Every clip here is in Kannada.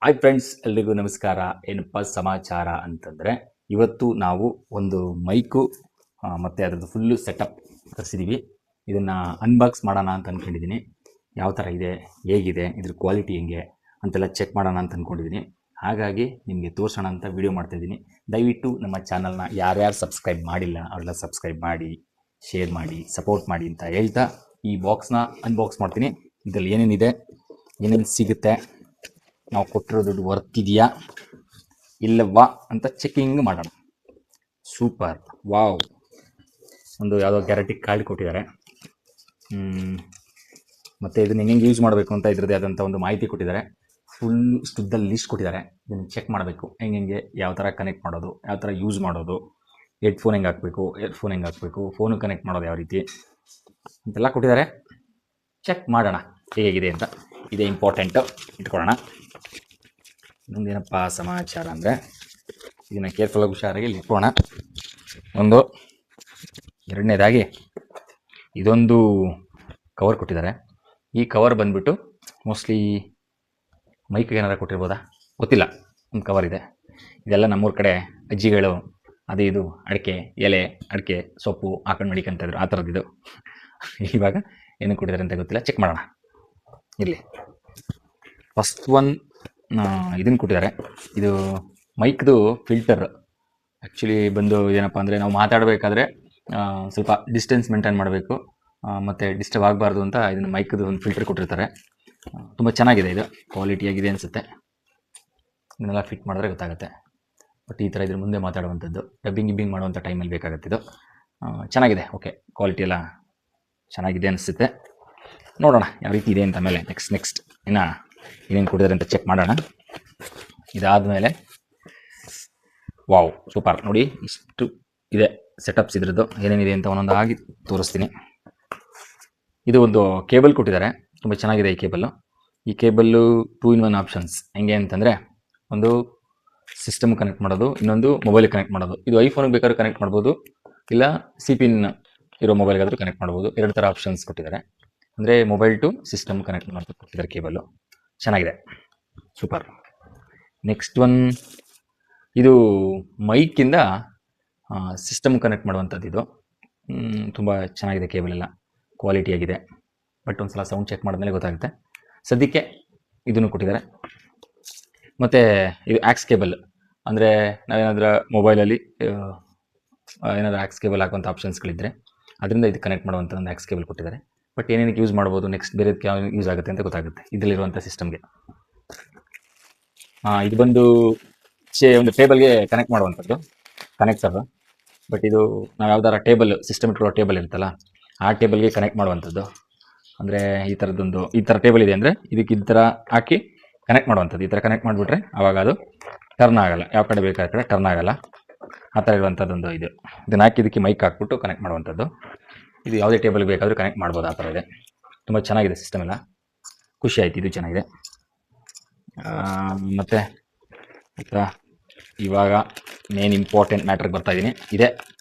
ಹಾಯ್ ಫ್ರೆಂಡ್ಸ್, ಎಲ್ರಿಗೂ ನಮಸ್ಕಾರ. ಏನಪ್ಪ ಸಮಾಚಾರ ಅಂತಂದರೆ, ಇವತ್ತು ನಾವು ಒಂದು ಮೈಕು ಮತ್ತು ಅದರದ್ದು ಫುಲ್ಲು ಸೆಟಪ್ ತರಿಸಿದ್ದೀವಿ. ಇದನ್ನು ಅನ್ಬಾಕ್ಸ್ ಮಾಡೋಣ ಅಂತ ಅಂದ್ಕೊಂಡಿದ್ದೀನಿ. ಯಾವ ಥರ ಇದೆ, ಹೇಗಿದೆ, ಇದ್ರ ಕ್ವಾಲಿಟಿ ಹೆಂಗೆ ಅಂತೆಲ್ಲ ಚೆಕ್ ಮಾಡೋಣ ಅಂತ ಅಂದ್ಕೊಂಡಿದ್ದೀನಿ. ಹಾಗಾಗಿ ನಿಮಗೆ ತೋರಿಸೋಣ ಅಂತ ವಿಡಿಯೋ ಮಾಡ್ತಾಯಿದ್ದೀನಿ. ದಯವಿಟ್ಟು ನಮ್ಮ ಚಾನಲ್ನ ಯಾರ್ಯಾರು ಸಬ್ಸ್ಕ್ರೈಬ್ ಮಾಡಿಲ್ಲ ಅವರೆಲ್ಲ ಸಬ್ಸ್ಕ್ರೈಬ್ ಮಾಡಿ, ಶೇರ್ ಮಾಡಿ, ಸಪೋರ್ಟ್ ಮಾಡಿ ಅಂತ ಹೇಳ್ತಾ ಈ ಬಾಕ್ಸ್ನ ಅನ್ಬಾಕ್ಸ್ ಮಾಡ್ತೀನಿ. ಇದರಲ್ಲಿ ಏನೇನಿದೆ, ಏನೇನು ಸಿಗುತ್ತೆ, ನಾವು ಕೊಟ್ಟಿರೋ ದುಡ್ಡು ವರ್ತ್ ಇದೆಯಾ ಇಲ್ಲವಾ ಅಂತ ಚೆಕಿಂಗ್ ಮಾಡೋಣ. Super, wow. ಒಂದು ಯಾವುದೋ ಗ್ಯಾರಂಟಿ ಕಾರ್ಡ್ ಕೊಟ್ಟಿದ್ದಾರೆ. ಮತ್ತು ಇದನ್ನು ಹೆಂಗೆ ಯೂಸ್ ಮಾಡಬೇಕು ಅಂತ ಇದ್ರದ್ದೇ ಆದಂಥ ಒಂದು ಮಾಹಿತಿ ಕೊಟ್ಟಿದ್ದಾರೆ. ಫುಲ್ ಸ್ಟುದ್ದಲ್ಲಿ ಲಿಸ್ಟ್ ಕೊಟ್ಟಿದ್ದಾರೆ. ಇದನ್ನು ಚೆಕ್ ಮಾಡಬೇಕು, ಹೆಂಗೆ ಯಾವ ಥರ ಕನೆಕ್ಟ್ ಮಾಡೋದು, ಯಾವ ಥರ ಯೂಸ್ ಮಾಡೋದು, ಹೆಡ್ಫೋನ್ ಹೆಂಗೆ ಹಾಕಬೇಕು, ಇಯರ್ಫೋನ್ ಹೆಂಗೆ ಹಾಕಬೇಕು, ಫೋನು ಕನೆಕ್ಟ್ ಮಾಡೋದು ಯಾವ ರೀತಿ ಅಂತೆಲ್ಲ ಕೊಟ್ಟಿದ್ದಾರೆ. ಚೆಕ್ ಮಾಡೋಣ ಹೇಗಿದೆ ಅಂತ. ಇದೇ ಇಂಪಾರ್ಟೆಂಟು, ಇಟ್ಕೊಳ್ಳೋಣ. ಇನ್ನೊಂದೇನಪ್ಪ ಸಮಾಚಾರ ಅಂದರೆ, ಇದನ್ನು ಕೇರ್ಫುಲ್ಲಾಗಿ ಹುಷಾರಾಗಿ ಇಲ್ಲಿ ಇಟ್ಕೊಳ್ಳೋಣ. ಒಂದು ಎರಡನೇದಾಗಿ ಇದೊಂದು ಕವರ್ ಕೊಟ್ಟಿದ್ದಾರೆ. ಈ ಕವರ್ ಬಂದುಬಿಟ್ಟು ಮೋಸ್ಟ್ಲಿ ಮೈಕ್ಗೆ ಏನಾರು ಕೊಟ್ಟಿರ್ಬೋದಾ ಗೊತ್ತಿಲ್ಲ. ಒಂದು ಕವರ್ ಇದೆ. ಇದೆಲ್ಲ ನಮ್ಮೂರ ಕಡೆ ಅಜ್ಜಿಗಳು ಅದು ಇದು ಅಡಿಕೆ ಎಲೆ, ಅಡಿಕೆ ಸೊಪ್ಪು ಹಾಕೊಂಡು ಮಡಿಕೊಂತಿದ್ರು, ಆ ಥರದ್ದು. ಇವಾಗ ಏನು ಕೊಟ್ಟಿದ್ದಾರೆ ಅಂತ ಗೊತ್ತಿಲ್ಲ, ಚೆಕ್ ಮಾಡೋಣ. ಇರಲಿ. ಫಸ್ಟ್ ಒನ್ ಇದನ್ನು ಕೊಟ್ಟಿದ್ದಾರೆ. ಇದು ಮೈಕ್ದು ಫಿಲ್ಟರ್. ಆ್ಯಕ್ಚುಲಿ ಬಂದು ಏನಪ್ಪ ಅಂದರೆ, ನಾವು ಮಾತಾಡಬೇಕಾದ್ರೆ ಸ್ವಲ್ಪ ಡಿಸ್ಟೆನ್ಸ್ ಮೇಂಟೈನ್ ಮಾಡಬೇಕು ಮತ್ತು ಡಿಸ್ಟರ್ಬ್ ಆಗಬಾರ್ದು ಅಂತ ಇದನ್ನು ಮೈಕ್ದು ಒಂದು ಫಿಲ್ಟರ್ ಕೊಟ್ಟಿರ್ತಾರೆ. ತುಂಬ ಚೆನ್ನಾಗಿದೆ, ಇದು ಕ್ವಾಲಿಟಿಯಾಗಿದೆ ಅನಿಸುತ್ತೆ. ಇದನ್ನೆಲ್ಲ ಫಿಟ್ ಮಾಡಿದ್ರೆ ಗೊತ್ತಾಗುತ್ತೆ. ಬಟ್ ಈ ಥರ ಇದ್ರ ಮುಂದೆ ಮಾತಾಡುವಂಥದ್ದು, ಡಬ್ಬಿಂಗ್ ಮಾಡುವಂಥ ಟೈಮಲ್ಲಿ ಬೇಕಾಗುತ್ತೆ. ಇದು ಚೆನ್ನಾಗಿದೆ, ಓಕೆ, ಕ್ವಾಲಿಟಿ ಎಲ್ಲ ಚೆನ್ನಾಗಿದೆ ಅನಿಸುತ್ತೆ. ನೋಡೋಣ ಯಾವ ರೀತಿ ಇದೆ ಅಂತ. ಮೇಲೆ ನೆಕ್ಸ್ಟ್ ಇನ್ನು ಏನೇನು ಕೊಟ್ಟಿದ್ದಾರೆ ಅಂತ ಚೆಕ್ ಮಾಡೋಣ. ಇದಾದಮೇಲೆ ವಾವ್, ಸೂಪರ್. ನೋಡಿ ಇಷ್ಟು ಇದೆ ಸೆಟಪ್ಸ್ ಇದ್ರದ್ದು, ಏನೇನಿದೆ ಅಂತ ಒಂದೊಂದು ಆಗಿ ತೋರಿಸ್ತೀನಿ. ಇದು ಒಂದು ಕೇಬಲ್ ಕೊಟ್ಟಿದ್ದಾರೆ, ತುಂಬ ಚೆನ್ನಾಗಿದೆ ಈ ಕೇಬಲ್ಲು. ಈ ಕೇಬಲ್ಲು 2-in-1 ಆಪ್ಷನ್ಸ್. ಹೆಂಗೆ ಅಂತಂದರೆ, ಒಂದು ಸಿಸ್ಟಮ್ ಕನೆಕ್ಟ್ ಮಾಡೋದು, ಇನ್ನೊಂದು ಮೊಬೈಲಿಗೆ ಕನೆಕ್ಟ್ ಮಾಡೋದು. ಇದು ಐಫೋನಿಗೆ ಬೇಕಾದ್ರೂ ಕನೆಕ್ಟ್ ಮಾಡ್ಬೋದು, ಇಲ್ಲ ಸಿಪಿನ್ ಇರೋ ಮೊಬೈಲ್ಗಾದರೂ ಕನೆಕ್ಟ್ ಮಾಡ್ಬೋದು. ಎರಡು ಥರ ಆಪ್ಷನ್ಸ್ ಕೊಟ್ಟಿದ್ದಾರೆ. ಅಂದರೆ ಮೊಬೈಲ್ ಟು ಸಿಸ್ಟಮ್ ಕನೆಕ್ಟ್ ಮಾಡ್ತಾ ಕೊಟ್ಟಿದ್ದಾರೆ ಕೇಬಲ್ಲು. ಚೆನ್ನಾಗಿದೆ, ಸೂಪರ್. ನೆಕ್ಸ್ಟ್ ಒನ್, ಇದು ಮೈಕಿಂದ ಸಿಸ್ಟಮ್ ಕನೆಕ್ಟ್ ಮಾಡುವಂಥದ್ದು. ಇದು ತುಂಬ ಚೆನ್ನಾಗಿದೆ, ಕೇಬಲ್ ಎಲ್ಲ ಕ್ವಾಲಿಟಿಯಾಗಿದೆ. ಬಟ್ ಒಂದು ಸಲ ಸೌಂಡ್ ಚೆಕ್ ಮಾಡಿದ್ಮೇಲೆ ಗೊತ್ತಾಗುತ್ತೆ. ಸದ್ಯಕ್ಕೆ ಇದನ್ನು ಕೊಟ್ಟಿದ್ದಾರೆ. ಮತ್ತು ಇದು ಆಕ್ಸ್ ಕೇಬಲ್. ಅಂದರೆ ನಾವೇನಾದರೂ ಮೊಬೈಲಲ್ಲಿ ಏನಾದರೂ ಆಕ್ಸ್ ಕೇಬಲ್ ಹಾಕುವಂಥ ಆಪ್ಷನ್ಸ್ಗಳಿದ್ದರೆ ಅದರಿಂದ ಇದು ಕನೆಕ್ಟ್ ಮಾಡುವಂಥ ಒಂದು ಆಕ್ಸ್ ಕೇಬಲ್ ಕೊಟ್ಟಿದ್ದಾರೆ. ಬಟ್ ಏನೇನಕ್ಕೆ ಯೂಸ್ ಮಾಡ್ಬೋದು, ನೆಕ್ಸ್ಟ್ ಬೇರೆದಕ್ಕೆ ಯಾವ ಯೂಸ್ ಆಗುತ್ತೆ ಅಂತ ಗೊತ್ತಾಗುತ್ತೆ ಇದರಲ್ಲಿರುವಂಥ ಸಿಸ್ಟಮ್ಗೆ. ಇದು ಬಂದು ಒಂದು ಟೇಬಲ್ಗೆ ಕನೆಕ್ಟ್ ಮಾಡುವಂಥದ್ದು ಕನೆಕ್ಟರು. ಬಟ್ ಇದು ನಾವು ಯಾವ್ದಾರ ಟೇಬಲ್, ಸಿಸ್ಟಮ್ ಇಟ್ಕೊಳ್ಳೋ ಟೇಬಲ್ ಇರುತ್ತಲ್ಲ, ಆ ಟೇಬಲ್ಗೆ ಕನೆಕ್ಟ್ ಮಾಡುವಂಥದ್ದು. ಅಂದರೆ ಈ ಥರ ಟೇಬಲ್ ಇದೆ ಅಂದರೆ ಇದಕ್ಕೆ ಈ ಥರ ಹಾಕಿ ಕನೆಕ್ಟ್ ಮಾಡುವಂಥದ್ದು. ಈ ಥರ ಕನೆಕ್ಟ್ ಮಾಡಿಬಿಟ್ರೆ ಆವಾಗ ಅದು ಟರ್ನ್ ಆಗೋಲ್ಲ, ಯಾವ ಕಡೆ ಬೇಕಾದ ಕಡೆ ಟರ್ನ್ ಆಗೋಲ್ಲ. ಆ ಥರ ಇರುವಂಥದ್ದೊಂದು ಇದನ್ನು ಹಾಕಿ ಇದಕ್ಕೆ ಮೈಕ್ ಹಾಕ್ಬಿಟ್ಟು ಕನೆಕ್ಟ್ ಮಾಡುವಂಥದ್ದು. ಇದು ಯಾವುದೇ ಟೇಬಲ್ಗೆ ಬೇಕಾದರೂ ಕನೆಕ್ಟ್ ಮಾಡ್ಬೋದು, ಆ ಥರ ಇದೆ. ತುಂಬ ಚೆನ್ನಾಗಿದೆ ಸಿಸ್ಟಮ್ ಎಲ್ಲ, ಖುಷಿ ಆಯಿತು, ಇದು ಚೆನ್ನಾಗಿದೆ. ಮತ್ತು ಇವಾಗ ಮೇನ್ ಇಂಪಾರ್ಟೆಂಟ್ ಮ್ಯಾಟ್ರಿಗೆ ಬರ್ತಾಯಿದ್ದೀನಿ. ಇದೇ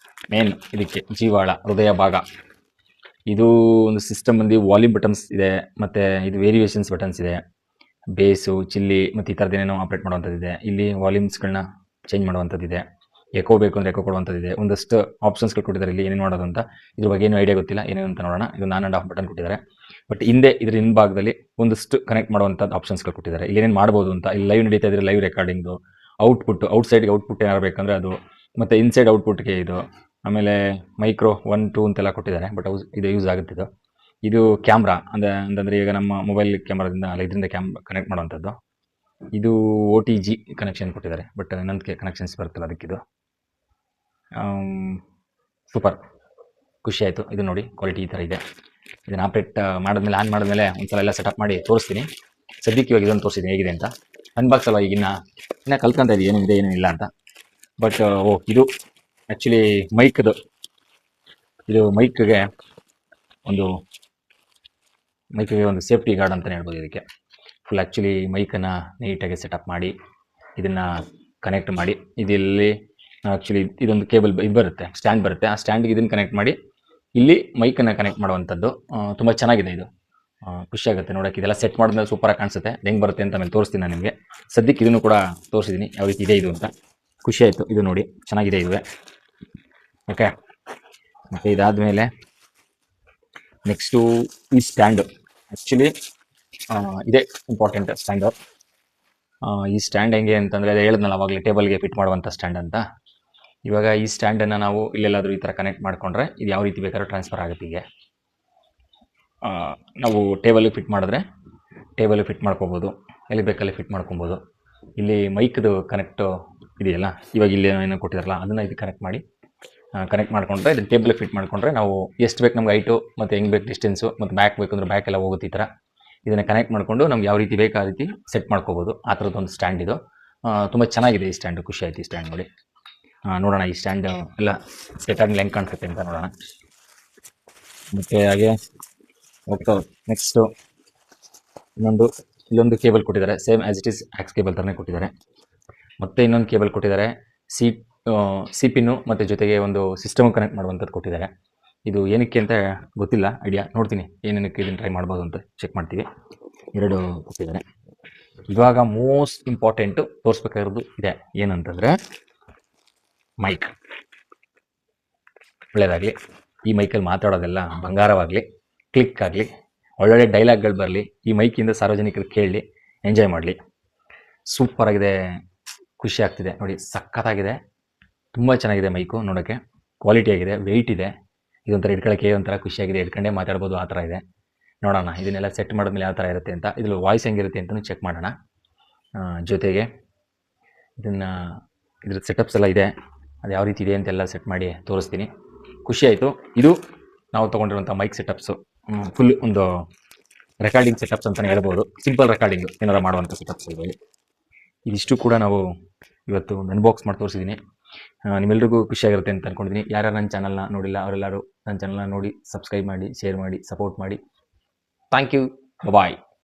ಮೇನ್, ಇದಕ್ಕೆ ಜೀವಾಳ, ಹೃದಯ ಭಾಗ. ಇದು ಒಂದು ಸಿಸ್ಟಮ್ ಬಂದು ವಾಲ್ಯೂಮ್ ಬಟನ್ಸ್ ಇದೆ, ಮತ್ತು ಇದು ವೇರಿಯೇಷನ್ಸ್ ಬಟನ್ಸ್ ಇದೆ, ಬೇಸು, ಚಿಲ್ಲಿ ಮತ್ತು ಈ ಥರದ್ದು ಏನೇನೋ ಆಪ್ರೇಟ್ ಮಾಡುವಂಥದ್ದಿದೆ. ಇಲ್ಲಿ ವಾಲ್ಯೂಮ್ಸ್ಗಳನ್ನ ಚೇಂಜ್ ಮಾಡುವಂಥದ್ದಿದೆ, ಎಕೋ ಬೇಕು ಅಂದರೆ ಎಕೋ ಕೊಡುವಂಥದ್ದಿದೆ. ಒಂದಷ್ಟು ಆಪ್ಷನ್ಸ್ಗಳು ಕೊಟ್ಟಿದ್ದಾರೆ. ಇಲ್ಲಿ ಏನೇನು ಮಾಡೋದು ಅಂತ ಇದ್ರ ಬಗ್ಗೆ ಏನು ಐಡಿಯಾ ಗೊತ್ತಿಲ್ಲ, ಏನೇನು ಅಂತ ನೋಡೋಣ. ಇದು 1.5 ಬಟನ್ ಕೊಟ್ಟಿದ್ದಾರೆ. ಬಟ್ ಹಿಂದೆ ಇದ್ರ ಹಿಂಭಾಗದಲ್ಲಿ ಒಂದಷ್ಟು ಕನೆಕ್ಟ್ ಮಾಡುವಂಥದ್ದು ಆಪ್ಷನ್ಸ್ಗಳು ಕೊಟ್ಟಿದ್ದಾರೆ. ಇಲ್ಲಿ ಏನೇನು ಮಾಡ್ಬೋದು ಅಂತ. ಇಲ್ಲಿ ಲೈವ್ ನಡೀತಾ ಇದ್ರೆ ಲೈವ್ ರೆಕಾರ್ಡಿಂಗ್ದು, ಔಟ್ಸೈಡ್ಗೆ ಔಟ್ಪುಟ್ ಏನಾರು ಬೇಕಂದರೆ ಅದು, ಮತ್ತು ಇನ್ಸೈಡ್ ಔಟ್ಪುಟ್ಗೆ ಇದು, ಆಮೇಲೆ ಮೈಕ್ರೋ 1, 2 ಅಂತೆಲ್ಲ ಕೊಟ್ಟಿದ್ದಾರೆ. ಬಟ್ ಇದು ಯೂಸ್ ಆಗುತ್ತೆ. ಇದು ಕ್ಯಾಮ್ರಾ ಅಂತಂದರೆ ಈಗ ನಮ್ಮ ಮೊಬೈಲ್ ಕ್ಯಾಮ್ರಾದಿಂದ ಅಲ್ಲ, ಇದರಿಂದ ಕನೆಕ್ಟ್ ಮಾಡುವಂಥದ್ದು. ಇದು OTG ಕನೆಕ್ಷನ್ ಕೊಟ್ಟಿದ್ದಾರೆ. ಬಟ್ ಇನ್ನೊಂದಕ್ಕೆ ಕನೆಕ್ಷನ್ಸ್ ಬರುತ್ತಲ್ಲ, ಅದಕ್ಕಿದು ಸೂಪರ್, ಖುಷಿ ಆಯಿತು. ಇದು ನೋಡಿ ಕ್ವಾಲಿಟಿ ಈ ಥರ ಇದೆ. ಇದನ್ನು ಆಪ್ರೇಟ್ ಮಾಡಿದ್ಮೇಲೆ, ಆನ್ ಮಾಡಿದ್ಮೇಲೆ ಒಂದ್ಸಲ ಎಲ್ಲ ಸೆಟಪ್ ಮಾಡಿ ತೋರಿಸ್ತೀನಿ. ಸದ್ಯಕ್ಕೆ ಇವಾಗ ಇದನ್ನು ತೋರಿಸಿದ್ದೀನಿ ಹೇಗಿದೆ ಅಂತ. ಅನ್ಬಾಕ್ಸ್ ಅಲ್ಲ, ಈಗ ಇನ್ನೂ ಕಲ್ತ್ಕೊಂತ ಇದೀವಿ ಏನಿದೆ ಏನಿಲ್ಲ ಅಂತ. ಬಟ್ ಇದು ಆ್ಯಕ್ಚುಲಿ ಮೈಕ್ದು, ಇದು ಮೈಕ್ಗೆ ಒಂದು ಸೇಫ್ಟಿ ಗಾರ್ಡ್ ಅಂತಲೇ ಹೇಳ್ಬೋದು ಇದಕ್ಕೆ. ಫುಲ್ ಆ್ಯಕ್ಚುಲಿ ಮೈಕನ್ನು ನೀಟಾಗಿ ಸೆಟಪ್ ಮಾಡಿ ಇದನ್ನು ಕನೆಕ್ಟ್ ಮಾಡಿ, ಇದರಲ್ಲಿ ಆ್ಯಕ್ಚುಲಿ ಇದೊಂದು ಕೇಬಲ್ ಇದು ಬರುತ್ತೆ, ಸ್ಟ್ಯಾಂಡ್ ಬರುತ್ತೆ. ಆ ಸ್ಟ್ಯಾಂಡಿಗೆ ಇದನ್ನು ಕನೆಕ್ಟ್ ಮಾಡಿ ಇಲ್ಲಿ ಮೈಕನ್ನು ಕನೆಕ್ಟ್ ಮಾಡುವಂಥದ್ದು. ತುಂಬ ಚೆನ್ನಾಗಿದೆ ಇದು. ಖುಷಿ ಆಗುತ್ತೆ ನೋಡೋಕೆ. ಇದೆಲ್ಲ ಸೆಟ್ ಮಾಡಿದ್ಮೇಲೆ ಸೂಪರಾಗಿ ಕಾಣಿಸುತ್ತೆ. ಹೆಂಗೆ ಬರುತ್ತೆ ಅಂತ ಆಮೇಲೆ ತೋರಿಸ್ತೀನಿ ನಾನು ನಿಮಗೆ. ಸದ್ಯಕ್ಕೆ ಇದನ್ನು ಕೂಡ ತೋರಿಸಿದ್ದೀನಿ ಯಾವ ರೀತಿ ಇದೆ ಇದು ಅಂತ. ಖುಷಿ ಆಯಿತು. ಇದು ನೋಡಿ ಚೆನ್ನಾಗಿದೆ ಇದುವೆ. ಓಕೆ, ಮತ್ತು ಇದಾದಮೇಲೆ ನೆಕ್ಸ್ಟು ಈ ಸ್ಟ್ಯಾಂಡು. ಆ್ಯಕ್ಚುಲಿ ಇದೇ ಇಂಪಾರ್ಟೆಂಟ್ ಸ್ಟ್ಯಾಂಡು. ಈ ಸ್ಟ್ಯಾಂಡ್ ಹೆಂಗೆ ಅಂತಂದರೆ ಅದೇ ಹೇಳಿದ್ನಲ್ಲ ಅವಾಗಲೇ, ಟೇಬಲ್ಗೆ ಫಿಟ್ ಮಾಡುವಂಥ ಸ್ಟ್ಯಾಂಡ್ ಅಂತ. ಇವಾಗ ಈ ಸ್ಟ್ಯಾಂಡನ್ನು ನಾವು ಇಲ್ಲೆಲ್ಲಾದರೂ ಈ ಥರ ಕನೆಕ್ಟ್ ಮಾಡಿಕೊಂಡ್ರೆ ಇದು ಯಾವ ರೀತಿ ಬೇಕಾದ್ರೂ ಟ್ರಾನ್ಸ್ಫರ್ ಆಗುತ್ತೆ. ಹೀಗೆ ನಾವು ಟೇಬಲಿಗೆ ಫಿಟ್ ಮಾಡಿದ್ರೆ ಟೇಬಲಿಗೆ ಫಿಟ್ ಮಾಡ್ಕೋಬೋದು, ಎಲ್ಲಿ ಬೇಕಲ್ಲಿ ಫಿಟ್ ಮಾಡ್ಕೊಬೋದು. ಇಲ್ಲಿ ಮೈಕ್ದು ಕನೆಕ್ಟು ಇದೆಯಲ್ಲ, ಇವಾಗ ಇಲ್ಲಿ ಏನೋ ಕೊಟ್ಟಿದಾರಲ್ಲ ಅದನ್ನು ಇದು ಕನೆಕ್ಟ್ ಮಾಡಿಕೊಂಡ್ರೆ ಇದು ಟೇಬಲ್ಗೆ ಫಿಟ್ ಮಾಡಿಕೊಂಡ್ರೆ ನಾವು ಎಷ್ಟು ಬೇಕು ನಮ್ಗೆ ಹೈಟು ಮತ್ತು ಹೆಂಗೆ ಬೇಕು ಡಿಸ್ಟೆನ್ಸು ಮತ್ತು ಬ್ಯಾಕ್ ಬೇಕಂದ್ರೆ ಬ್ಯಾಕ್ ಎಲ್ಲ ಹೋಗುತ್ತೆ. ಈ ಥರ ಇದನ್ನು ಕನೆಕ್ಟ್ ಮಾಡಿಕೊಂಡು ನಮ್ಗೆ ಯಾವ ರೀತಿ ಬೇಕು ಆ ರೀತಿ ಸೆಟ್ ಮಾಡ್ಕೋಬೋದು. ಆ ಥರದ್ದೊಂದು ಸ್ಟ್ಯಾಂಡ್ ಇದು. ತುಂಬ ಚೆನ್ನಾಗಿದೆ ಈ ಸ್ಟ್ಯಾಂಡು. ಖುಷಿ ಆಯ್ತು ಈ ಸ್ಟ್ಯಾಂಡ್ ನೋಡಿ. ನೋಡೋಣ ಈ ಸ್ಟ್ಯಾಂಡ್ ಎಲ್ಲ ಸೆಟ್ ಆದ್ಮೇಲೆ ಹೆಂಗೆ ಕಾಣಿಸುತ್ತೆ ಅಂತ ನೋಡೋಣ. ಮತ್ತು ಹಾಗೆ ಹೋಗ್ತಾ ನೆಕ್ಸ್ಟು ಇಲ್ಲೊಂದು ಕೇಬಲ್ ಕೊಟ್ಟಿದ್ದಾರೆ. Same as it is axe cable ಥರನೇ ಕೊಟ್ಟಿದ್ದಾರೆ. ಮತ್ತು ಇನ್ನೊಂದು ಕೇಬಲ್ ಕೊಟ್ಟಿದ್ದಾರೆ. ಸಿ ಪಿನ್ನು ಮತ್ತು ಜೊತೆಗೆ ಒಂದು ಸಿಸ್ಟಮ್ ಕನೆಕ್ಟ್ ಮಾಡುವಂಥದ್ದು ಕೊಟ್ಟಿದ್ದಾರೆ. ಇದು ಏನಕ್ಕೆ ಅಂತ ಗೊತ್ತಿಲ್ಲ, ಐಡಿಯಾ ನೋಡ್ತೀನಿ ಏನೇನಕ್ಕೆ ಇದನ್ನು ಟ್ರೈ ಮಾಡ್ಬೋದು ಅಂತ ಚೆಕ್ ಮಾಡ್ತೀವಿ. 2 ಕೊಟ್ಟಿದ್ದಾರೆ. ಇವಾಗ ಮೋಸ್ಟ್ ಇಂಪಾರ್ಟೆಂಟು ತೋರಿಸ್ಬೇಕಾಗಿರೋದು ಇದೆ, ಏನಂತಂದರೆ ಮೈಕ್. ಒಳ್ಳೆಯದಾಗಲಿ, ಈ ಮೈಕಲ್ಲಿ ಮಾತಾಡೋದೆಲ್ಲ ಬಂಗಾರವಾಗಲಿ, ಕ್ಲಿಕ್ ಆಗಲಿ, ಒಳ್ಳೊಳ್ಳೆ ಡೈಲಾಗ್ಗಳು ಬರಲಿ, ಈ ಮೈಕಿಂದ ಸಾರ್ವಜನಿಕರು ಕೇಳಲಿ, ಎಂಜಾಯ್ ಮಾಡಲಿ. ಸೂಪರಾಗಿದೆ, ಖುಷಿ ಆಗ್ತಿದೆ ನೋಡಿ. ಸಖತ್ತಾಗಿದೆ, ತುಂಬ ಚೆನ್ನಾಗಿದೆ ಮೈಕು ನೋಡೋಕ್ಕೆ. ಕ್ವಾಲಿಟಿ ಆಗಿದೆ, ವೆಯ್ಟ್ ಇದೆ. ಇದೊಂಥರ ಹಿಡ್ಕೊಳ್ಳೋಕ್ಕೆ ಒಂಥರ ಖುಷಿಯಾಗಿದೆ, ಹಿಡ್ಕೊಂಡೇ ಮಾತಾಡ್ಬೋದು ಆ ಥರ ಇದೆ. ನೋಡೋಣ ಇದನ್ನೆಲ್ಲ ಸೆಟ್ ಮಾಡಿದ್ಮೇಲೆ ಯಾವ ಥರ ಇರುತ್ತೆ ಅಂತ. ಇದ್ರ ವಾಯ್ಸ್ ಹೆಂಗಿರುತ್ತೆ ಅಂತಲೂ ಚೆಕ್ ಮಾಡೋಣ. ಜೊತೆಗೆ ಇದ್ರ ಸೆಟಪ್ಸ್ ಎಲ್ಲ ಇದೆ, ಅದು ಯಾವ ರೀತಿ ಇದೆ ಅಂತೆಲ್ಲ ಸೆಟ್ ಮಾಡಿ ತೋರಿಸ್ತೀನಿ. ಖುಷಿ ಆಯಿತು. ಇದು ನಾವು ತೊಗೊಂಡಿರುವಂಥ ಮೈಕ್ ಸೆಟಪ್ಸು. ಫುಲ್ ಒಂದು ರೆಕಾರ್ಡಿಂಗ್ ಸೆಟಪ್ಸ್ ಅಂತಲೇ ಹೇಳ್ಬೋದು. ಸಿಂಪಲ್ ರೆಕಾರ್ಡಿಂಗು ಏನಾರ ಮಾಡುವಂಥ ಸೆಟಪ್ಸ್ ಇದರಲ್ಲಿ. ಇದಿಷ್ಟು ಕೂಡ ನಾವು ಇವತ್ತು ಅನ್ಬಾಕ್ಸ್ ಮಾಡಿ ತೋರಿಸಿದ್ದೀನಿ. ನಿಮ್ಮೆಲ್ರಿಗೂ ಖುಷಿಯಾಗಿರುತ್ತೆ ಅಂತ ಅಂದ್ಕೊಂಡಿದ್ದೀನಿ. ಯಾರ್ಯಾರು ನನ್ನ ಚಾನಲ್ನ ನೋಡಿಲ್ಲ ಅವರೆಲ್ಲರೂ ನನ್ನ ಚಾನಲ್ನ ನೋಡಿ ಸಬ್ಸ್ಕ್ರೈಬ್ ಮಾಡಿ, ಶೇರ್ ಮಾಡಿ, ಸಪೋರ್ಟ್ ಮಾಡಿ. Thank you. ಬಾಯ್.